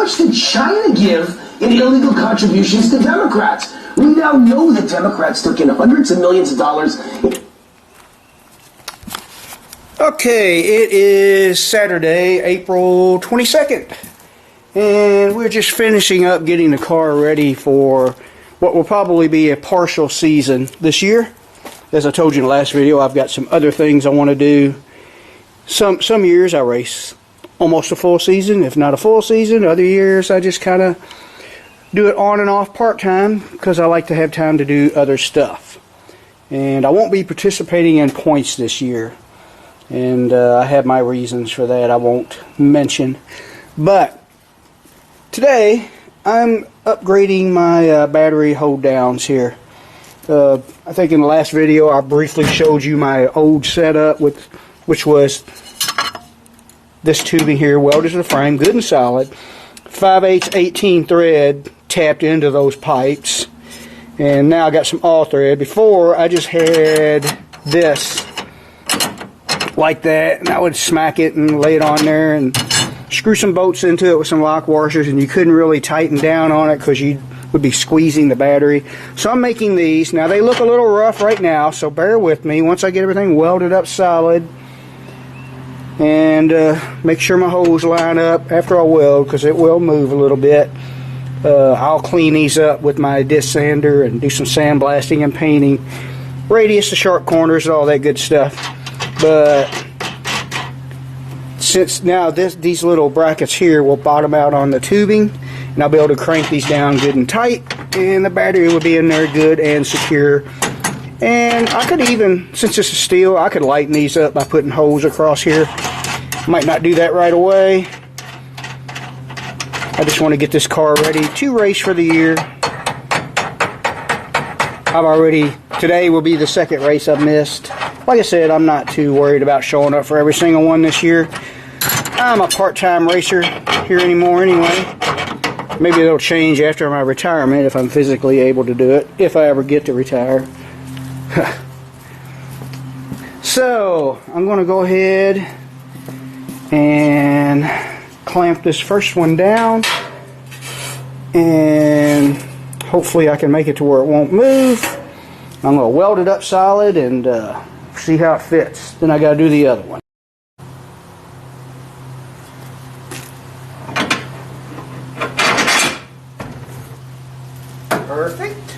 much did China give in illegal contributions to Democrats? We now know that Democrats took in hundreds of millions of dollars. Okay, it is Saturday, April 22nd, and we're just finishing up getting the car ready for what will probably be a partial season this year. As I told you in the last video, I've got some other things I want to do. Some years I race almost a full season, if not a full season. Other years I just kind of do it on and off part-time because I like to have time to do other stuff. And I won't be participating in points this year. And I have my reasons for that I won't mention. But today I'm upgrading my battery hold downs here. I think in the last video I briefly showed you my old setup, which was this tubing here welded to the frame, good and solid. 5/8 18 thread tapped into those pipes. And now I got some all thread. Before I just had this like that, and I would smack it and lay it on there and screw some bolts into it with some lock washers, and you couldn't really tighten down on it because you would be squeezing the battery. So I'm making these. Now they look a little rough right now, so bear with me. Once I get everything welded up solid and make sure my holes line up after I weld, because it will move a little bit, I'll clean these up with my disc sander and do some sandblasting and painting, radius to sharp corners and all that good stuff. But since now these little brackets here will bottom out on the tubing, and I'll be able to crank these down good and tight, and the battery will be in there good and secure. And I could even, since this is steel, I could lighten these up by putting holes across here. Might not do that right away. I just want to get this car ready to race for the year. Today will be the second race I've missed. Like I said, I'm not too worried about showing up for every single one this year. I'm a part-time racer here anymore anyway. Maybe it'll change after my retirement if I'm physically able to do it, if I ever get to retire. So, I'm going to go ahead and clamp this first one down, and hopefully I can make it to where it won't move. I'm going to weld it up solid and see how it fits. Then I got to do the other one. Perfect.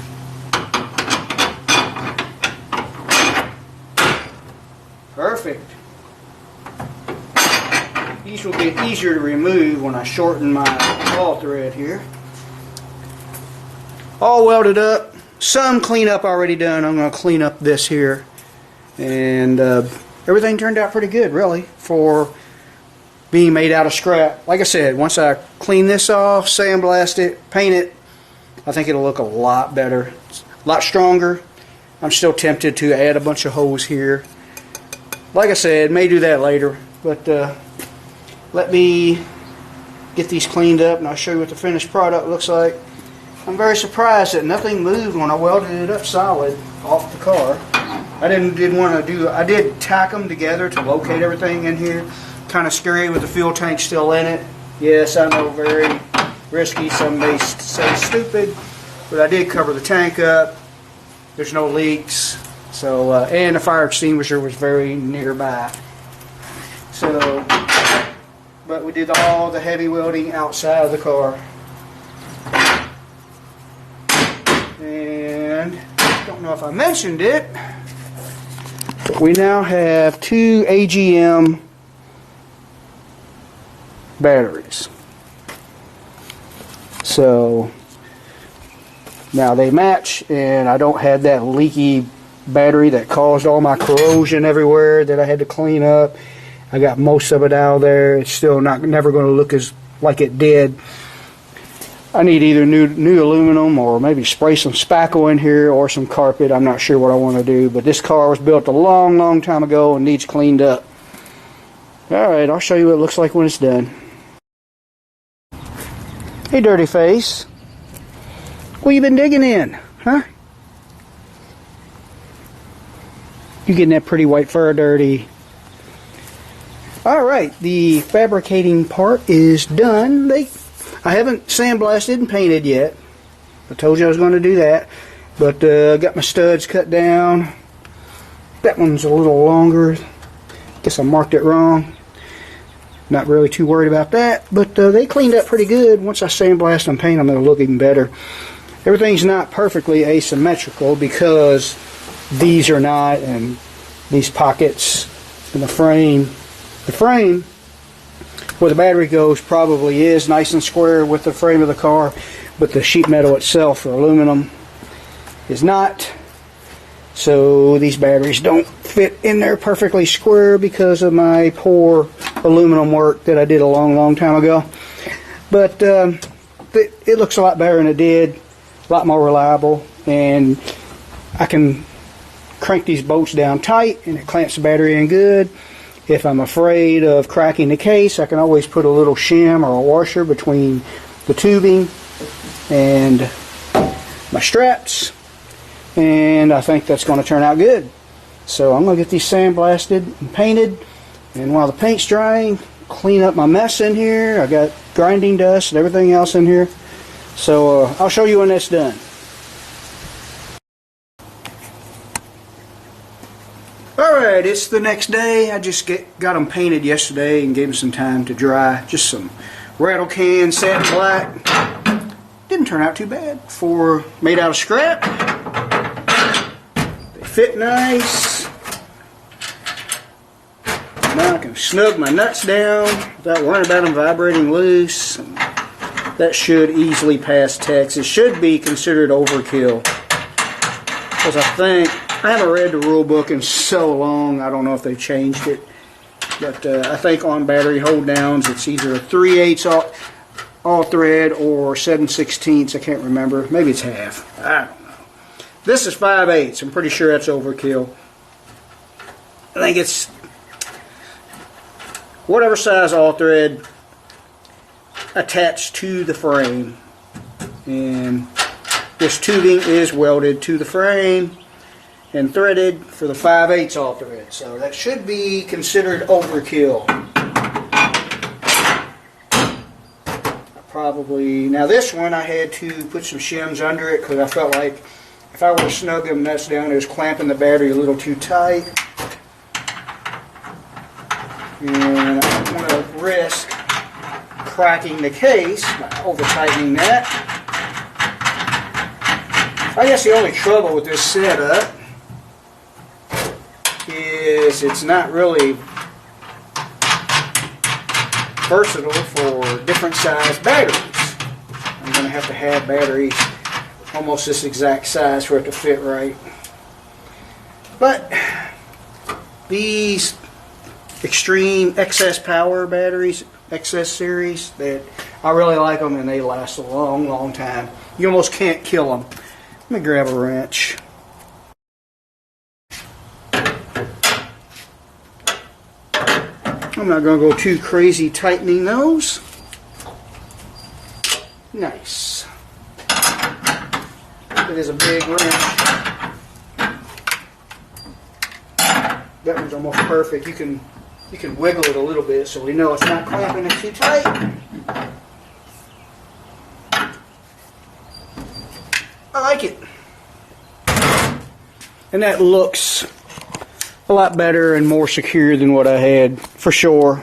Perfect. These will get easier to remove when I shorten my ball thread here. All welded up. Some cleanup already done. I'm going to clean up this here. And everything turned out pretty good, really, for being made out of scrap. Like I said, once I clean this off, sandblast it, paint it, I think it'll look a lot better, a lot stronger. I'm still tempted to add a bunch of holes here. Like I said, may do that later, but let me get these cleaned up and I'll show you what the finished product looks like. I'm very surprised that nothing moved when I welded it up solid off the car. I did tack them together to locate everything in here. Kind of scary with the fuel tank still in it. Yes, I know, very risky. Some may say stupid, but I did cover the tank up. There's no leaks. So, and the fire extinguisher was very nearby. So, but we did all the heavy welding outside of the car. And don't know if I mentioned it, but we now have 2 AGM batteries. So now they match, and I don't have that leaky battery that caused all my corrosion everywhere that I had to clean up. I got most of it out of there. It's still never going to look like it did. I need either new aluminum or maybe spray some spackle in here or some carpet. I'm not sure what I want to do, but this car was built a long time ago and needs cleaned up. Alright, I'll show you what it looks like when it's done. Hey, dirty face. What you been digging in, huh? You getting that pretty white fur dirty. Alright, the fabricating part is done. I haven't sandblasted and painted yet. I told you I was going to do that. But I got my studs cut down. That one's a little longer. Guess I marked it wrong. Not really too worried about that. But they cleaned up pretty good. Once I sandblast and paint them, it'll look even better. Everything's not perfectly asymmetrical because these are not, and these pockets in the frame. The frame where the battery goes probably is nice and square with the frame of the car, but the sheet metal itself, or aluminum, is not. So these batteries don't fit in there perfectly square because of my poor aluminum work that I did a long time ago. But it looks a lot better than it did, a lot more reliable, and I can crank these bolts down tight and it clamps the battery in good. If I'm afraid of cracking the case, I can always put a little shim or a washer between the tubing and my straps, and I think that's going to turn out good. So I'm going to get these sandblasted and painted, and while the paint's drying, clean up my mess in here. I got grinding dust and everything else in here. So I'll show you when that's done. Alright, it's the next day. I just got them painted yesterday and gave them some time to dry. Just some rattle can satin black. Didn't turn out too bad for made out of scrap. They fit nice. Now I can snug my nuts down without worrying about them vibrating loose. That should easily pass text. It should be considered overkill, because I haven't read the rule book in so long. I don't know if they've changed it, but I think on battery hold downs it's either a 3/8 all thread or 7/16. I can't remember. Maybe it's half. I don't know. This is 5/8. I'm pretty sure that's overkill. I think it's whatever size all thread attached to the frame, and this tubing is welded to the frame and threaded for the 5/8 all thread, so that should be considered overkill. Now this one I had to put some shims under it because I felt like if I were to snug them nuts down, it was clamping the battery a little too tight, and I don't want to risk cracking the case by over tightening that. I guess the only trouble with this setup is it's not really versatile for different size batteries. I'm going to have batteries almost this exact size for it to fit right. But these extreme excess power batteries, excess series, that I really like them, and they last a long time. You almost can't kill them. Let me grab a wrench. I'm not going to go too crazy tightening those. Nice. It is a big wrench. That one's almost perfect. You can wiggle it a little bit so we know it's not clamping it too tight. I like it. And that looks a lot better and more secure than what I had, for sure.